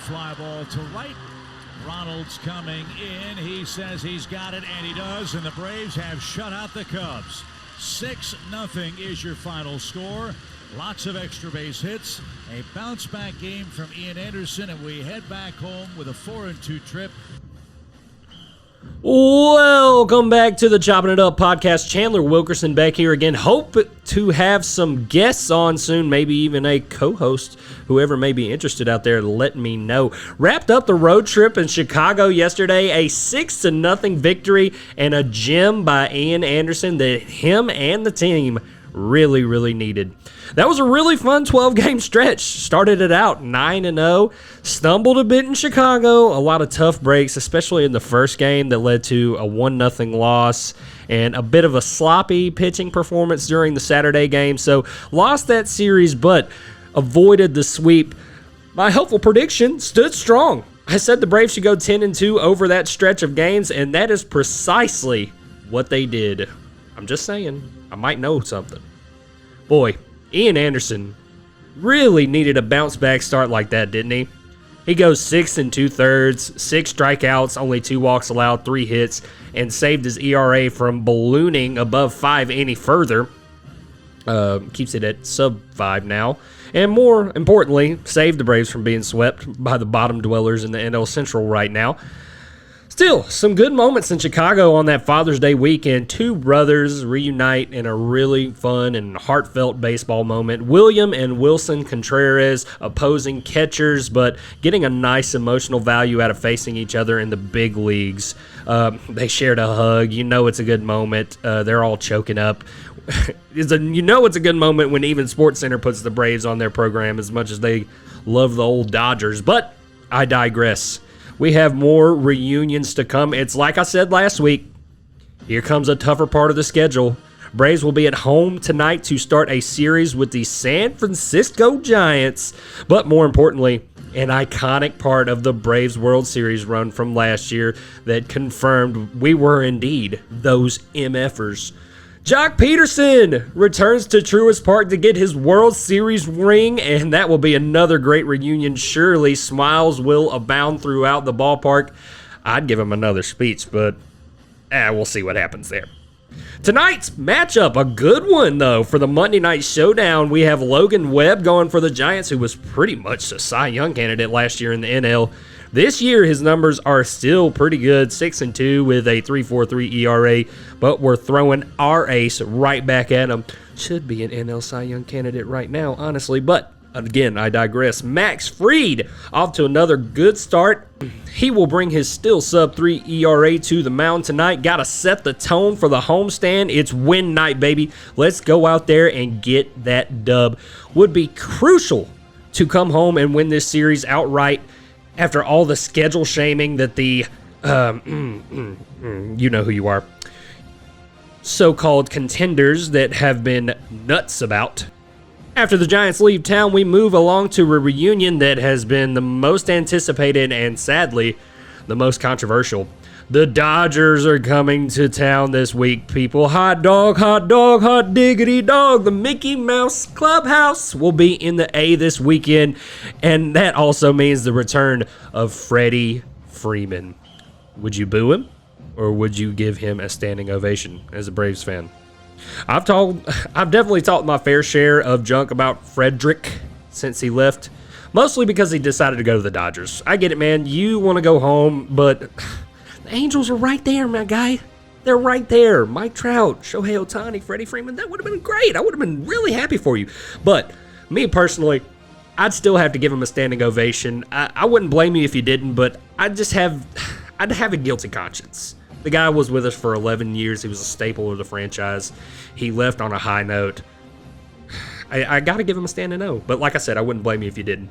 fly ball to right. Ronald's coming in. He says he's got it, and he does. And the Braves have shut out the Cubs. 6-0 is your final score. Lots of extra base hits. A bounce-back game from Ian Anderson, and we head back home with a 4-2 trip. Welcome back to the Choppin' It Up podcast. Chandler Wilkerson back here again. Hope to have some guests on soon, maybe even a co-host. Whoever may be interested out there, let me know. Wrapped up the road trip in Chicago yesterday, a 6-0 victory and a gem by Ian Anderson that him and the team really needed. That was a really fun 12-game stretch. Started it out 9-0, stumbled a bit in Chicago, a lot of tough breaks, especially in the first game that led to a 1-0 loss and a bit of a sloppy pitching performance during the Saturday game. So lost that series, but avoided the sweep. My helpful prediction stood strong. I said the Braves should go 10-2 over that stretch of games, and that is precisely what they did. I'm just saying, I might know something. Boy, Ian Anderson really needed a bounce-back start like that, didn't he? He goes 6 2/3, 6 strikeouts, only 2 walks allowed, 3 hits, and saved his ERA from ballooning above 5 any further. Keeps it at sub-5 now. And more importantly, saved the Braves from being swept by the bottom dwellers in the NL Central right now. Still, some good moments in Chicago on that Father's Day weekend. 2 brothers reunite in a really fun and heartfelt baseball moment. William and Wilson Contreras, opposing catchers, but getting a nice emotional value out of facing each other in the big leagues. They shared a hug. You know it's a good moment. They're all choking up. You know it's a good moment when even SportsCenter puts the Braves on their program as much as they love the old Dodgers. But I digress. We have more reunions to come. It's like I said last week. Here comes a tougher part of the schedule. Braves will be at home tonight to start a series with the San Francisco Giants. But more importantly, an iconic part of the Braves World Series run from last year that confirmed we were indeed those MFers. Jock Peterson returns to Truist Park to get his World Series ring, and that will be another great reunion. Surely smiles will abound throughout the ballpark. I'd give him another speech, but we'll see what happens there. Tonight's matchup, a good one, though, for the Monday Night Showdown. We have Logan Webb going for the Giants, who was pretty much a Cy Young candidate last year in the NL. This year, his numbers are still pretty good, 6-2 with a 3.43 ERA, but we're throwing our ace right back at him. Should be an NL Cy Young candidate right now, honestly, but again, I digress. Max Fried off to another good start. He will bring his still sub-3 ERA to the mound tonight. Got to set the tone for the homestand. It's win night, baby. Let's go out there and get that dub. Would be crucial to come home and win this series outright after all the schedule shaming that the, you know who you are, so-called contenders that have been nuts about. After the Giants leave town, we move along to a reunion that has been the most anticipated and, sadly, the most controversial. The Dodgers are coming to town this week, people. Hot dog, hot diggity dog. The Mickey Mouse Clubhouse will be in the A this weekend, and that also means the return of Freddie Freeman. Would you boo him, or would you give him a standing ovation as a Braves fan? I've definitely talked my fair share of junk about Frederick since he left, mostly because he decided to go to the Dodgers. I get it, man. You want to go home, but the Angels are right there, my guy. They're right there. Mike Trout, Shohei Ohtani, Freddie Freeman. That would have been great. I would have been really happy for you. But me personally, I'd still have to give him a standing ovation. I wouldn't blame you if you didn't, but I'd have a guilty conscience. The guy was with us for 11 years. He was a staple of the franchise. He left on a high note. I got to give him a standing O. But like I said, I wouldn't blame you if you didn't.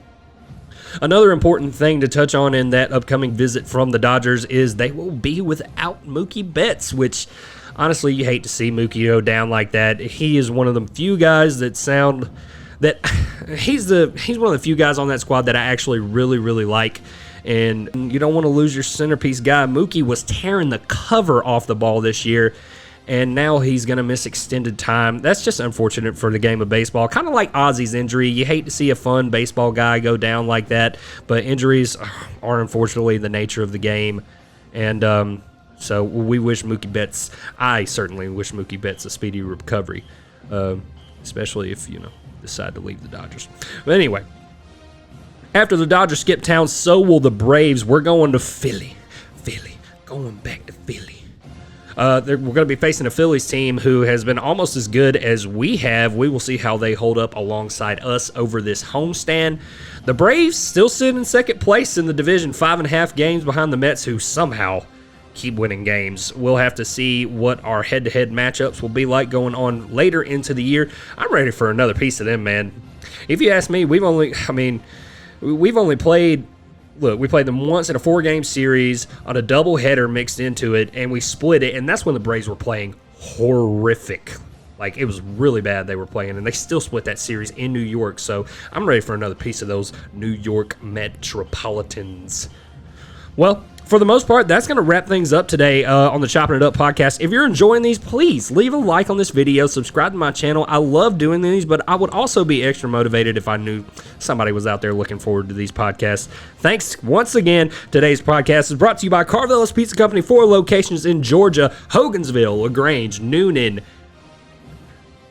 Another important thing to touch on in that upcoming visit from the Dodgers is they will be without Mookie Betts, which honestly you hate to see Mookie go down like that. He is one of the few guys that he's one of the few guys on that squad that I actually really like. And you don't want to lose your centerpiece guy. Mookie was tearing the cover off the ball this year, and now he's going to miss extended time. That's just unfortunate for the game of baseball. Kind of like Ozzy's injury. You hate to see a fun baseball guy go down like that, but injuries are unfortunately the nature of the game. And so we wish Mookie Betts, I certainly wish Mookie Betts a speedy recovery, especially if, decide to leave the Dodgers. But anyway, after the Dodgers skip town, so will the Braves. We're going to Philly, going back to Philly. We're going to be facing a Phillies team who has been almost as good as we have. We will see how they hold up alongside us over this homestand. The Braves still sit in second place in the division, 5.5 games behind the Mets, who somehow keep winning games. We'll have to see what our head-to-head matchups will be like going on later into the year. I'm ready for another piece of them, man. If you ask me, we've only played. Look, we played them once in a 4-game series on a doubleheader mixed into it, and we split it, and that's when the Braves were playing horrific. Like, it was really bad they were playing, and they still split that series in New York, so I'm ready for another piece of those New York Metropolitans. Well, for the most part, that's going to wrap things up today on the Choppin' It Up podcast. If you're enjoying these, please leave a like on this video, subscribe to my channel. I love doing these, but I would also be extra motivated if I knew somebody was out there looking forward to these podcasts. Thanks once again. Today's podcast is brought to you by Carvella's Pizza Company, 4 locations in Georgia, Hogansville, LaGrange, Noonan,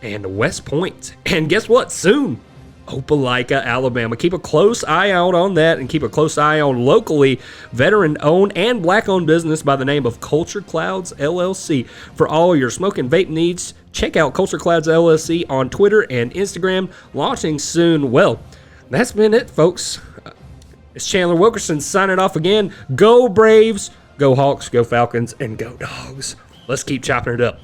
and West Point. And guess what? Soon, Opelika, Alabama. Keep a close eye out on that, and keep a close eye on locally veteran-owned and black-owned business by the name of Culture Clouds LLC. For all your smoke and vape needs, check out Culture Clouds LLC on Twitter and Instagram, launching soon. Well, that's been it, folks. It's Chandler Wilkerson signing off again. Go Braves, go Hawks, go Falcons, and go Dogs. Let's keep chopping it up.